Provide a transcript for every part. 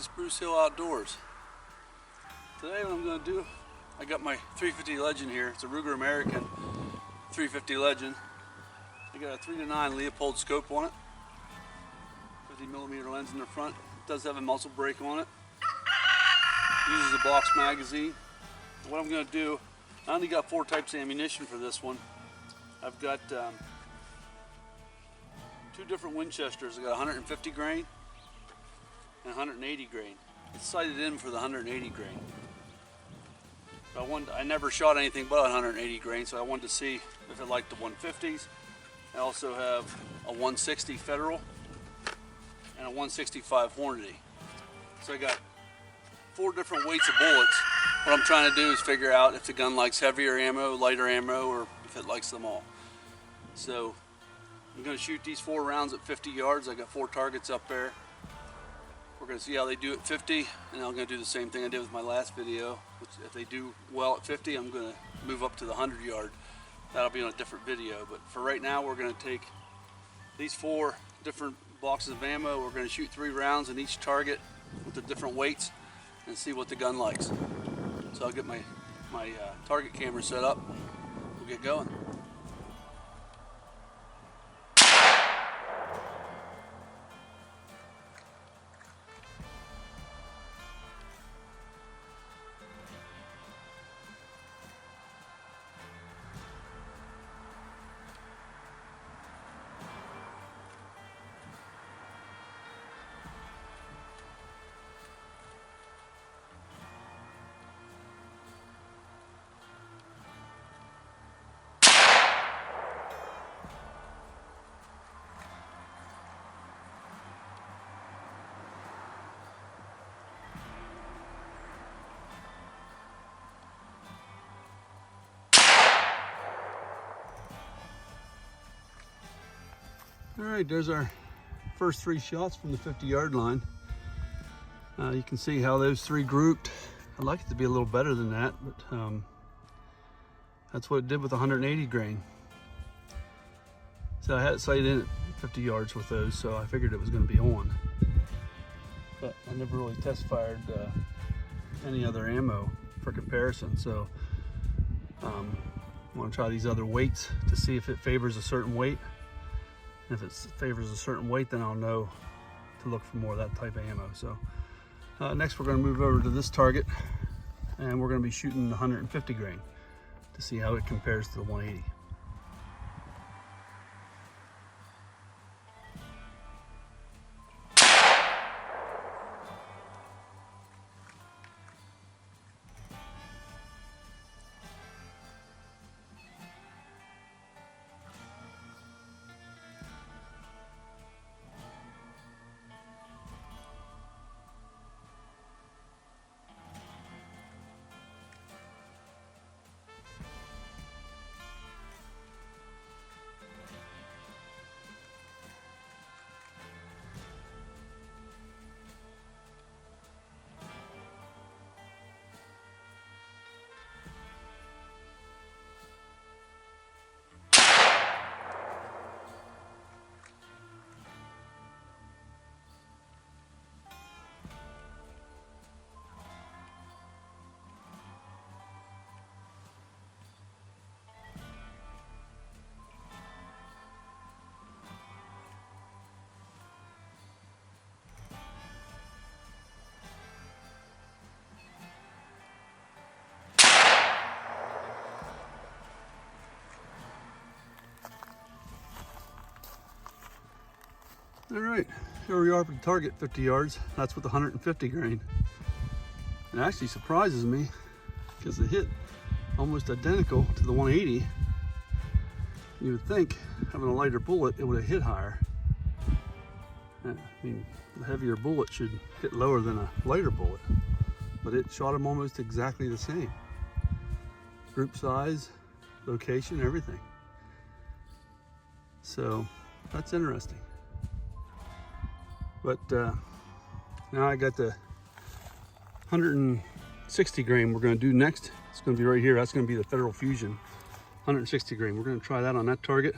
to Spruce Hill Outdoors. Today what I'm going to do, I got my 350 Legend here. It's a Ruger American 350 Legend. I got a 3-9 Leopold scope on it. 50mm lens in the front. It does have a muzzle brake on it. Uses a box magazine. What I'm going to do, I only got 4 types of ammunition for this one. I've got 2 different Winchesters. I got 150 grain and 180 grain. It's sighted in for the 180 grain. I never shot anything but 180 grain, so I wanted to see if it liked the 150s. I also have a 160 Federal and a 165 Hornady. So I got 4 different weights of bullets. What I'm trying to do is figure out if the gun likes heavier ammo, lighter ammo, or if it likes them all. So I'm going to shoot these 4 rounds at 50 yards. I got 4 targets up there. We're going to see how they do at 50, and I'm going to do the same thing I did with my last video. Which if they do well at 50, I'm going to move up to the 100 yard. That'll be on a different video. But for right now, we're going to take these 4 different boxes of ammo. We're going to shoot 3 rounds in each target with the different weights and see what the gun likes. So I'll get my target camera set up. We'll get going. All right, there's our first 3 shots from the 50-yard line. You can see how those 3 grouped. I'd like it to be a little better than that, but that's what it did with 180 grain. So I had it sighted in at 50 yards with those, so I figured it was going to be on. But I never really test fired any other ammo for comparison, so I want to try these other weights to see if it favors a certain weight. If it favors a certain weight, then I'll know to look for more of that type of ammo. So next we're going to move over to this target, and we're going to be shooting the 150 grain to see how it compares to the 180. All right, here we are for the target, 50 yards. That's with the 150 grain. It actually surprises me because it hit almost identical to the 180. You would think having a lighter bullet, it would have hit higher. I mean, the heavier bullet should hit lower than a lighter bullet, but it shot them almost exactly the same. Group size, location, everything. So that's interesting. But now I got the 160 grain we're going to do next. It's going to be right here. That's going to be the Federal Fusion 160 grain. We're going to try that on that target,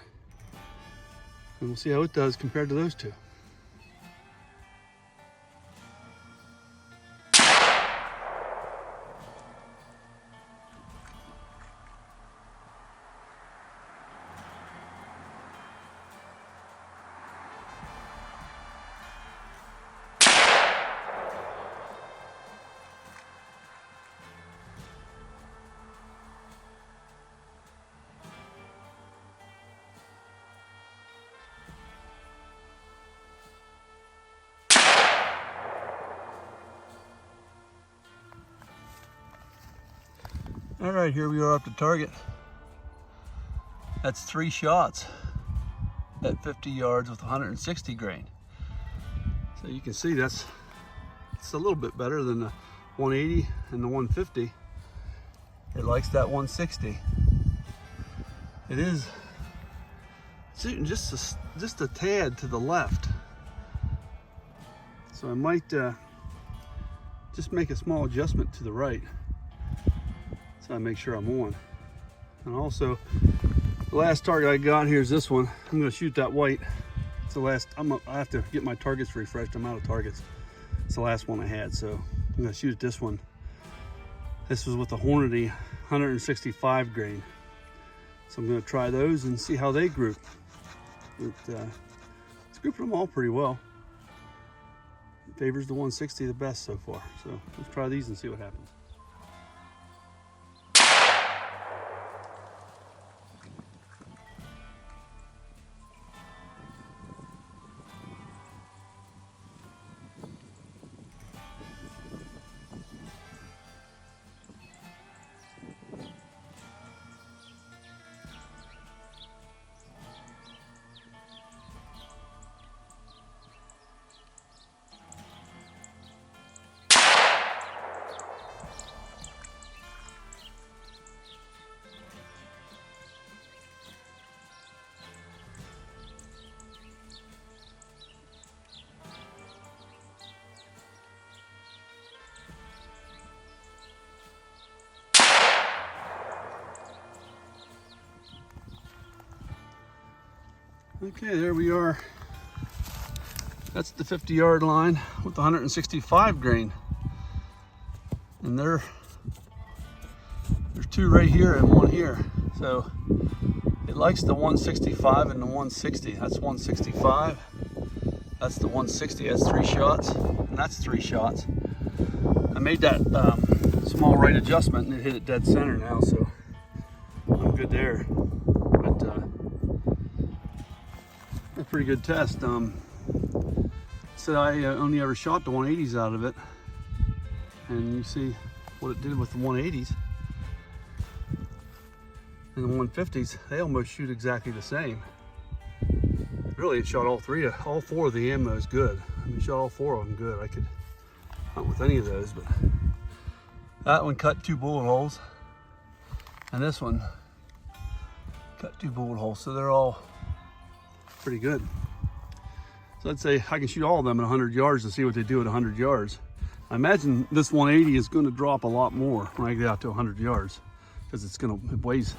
and we'll see how it does compared to those two. All right, here we are up to target. That's 3 shots at 50 yards with 160 grain. So you can see it's a little bit better than the 180 and the 150. It likes that 160. It is shooting just a tad to the left. So I might just make a small adjustment to the right so I make sure I'm on. And also, the last target I got here is this one. I'm going to shoot that white. It's the last. I have to get my targets refreshed. I'm out of targets. It's the last one I had, so I'm going to shoot at this one. This was with the Hornady 165 grain. So I'm going to try those and see how they group. It's grouping them all pretty well. It favors the 160 the best so far. So let's try these and see what happens. Okay, there we are. That's the 50-yard line with the 165 grain. And there's 2 right here and 1 here. So it likes the 165 and the 160. That's 165. That's the 160. That's 3 shots. And that's 3 shots. I made that small right adjustment and it hit it dead center now, so I'm good there. But a pretty good test. So I only ever shot the 180s out of it, and you see what it did with the 180s and the 150s. They almost shoot exactly the same. Really, it shot all 4 of the ammo is good. I mean, shot all 4 of them good. I could hunt with any of those, but that one cut 2 bullet holes, and this one cut 2 bullet holes. So they're all pretty good. So I'd say I can shoot all of them at 100 yards to see what they do at 100 yards. I imagine this 180 is going to drop a lot more when I get out to 100 yards because it weighs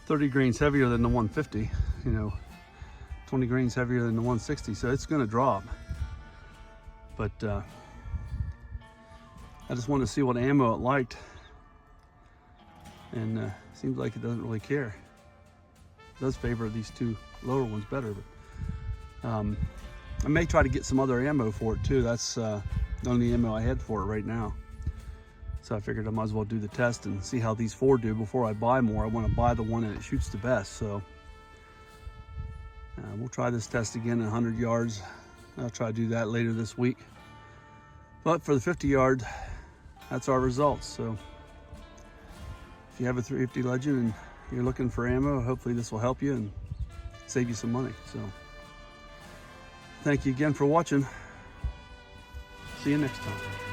30 grains heavier than the 150, 20 grains heavier than the 160, so it's going to drop. But I just wanted to see what ammo it liked, and seems like it doesn't really care. It does favor these 2 lower ones better, but I may try to get some other ammo for it too. That's the only ammo I had for it right now. So I figured I might as well do the test and see how these 4 do before I buy more. I want to buy the one that it shoots the best. So we'll try this test again at 100 yards. I'll try to do that later this week. But for the 50 yard, that's our results. So if you have a 350 Legend and you're looking for ammo, hopefully this will help you and save you some money. So thank you again for watching. See you next time.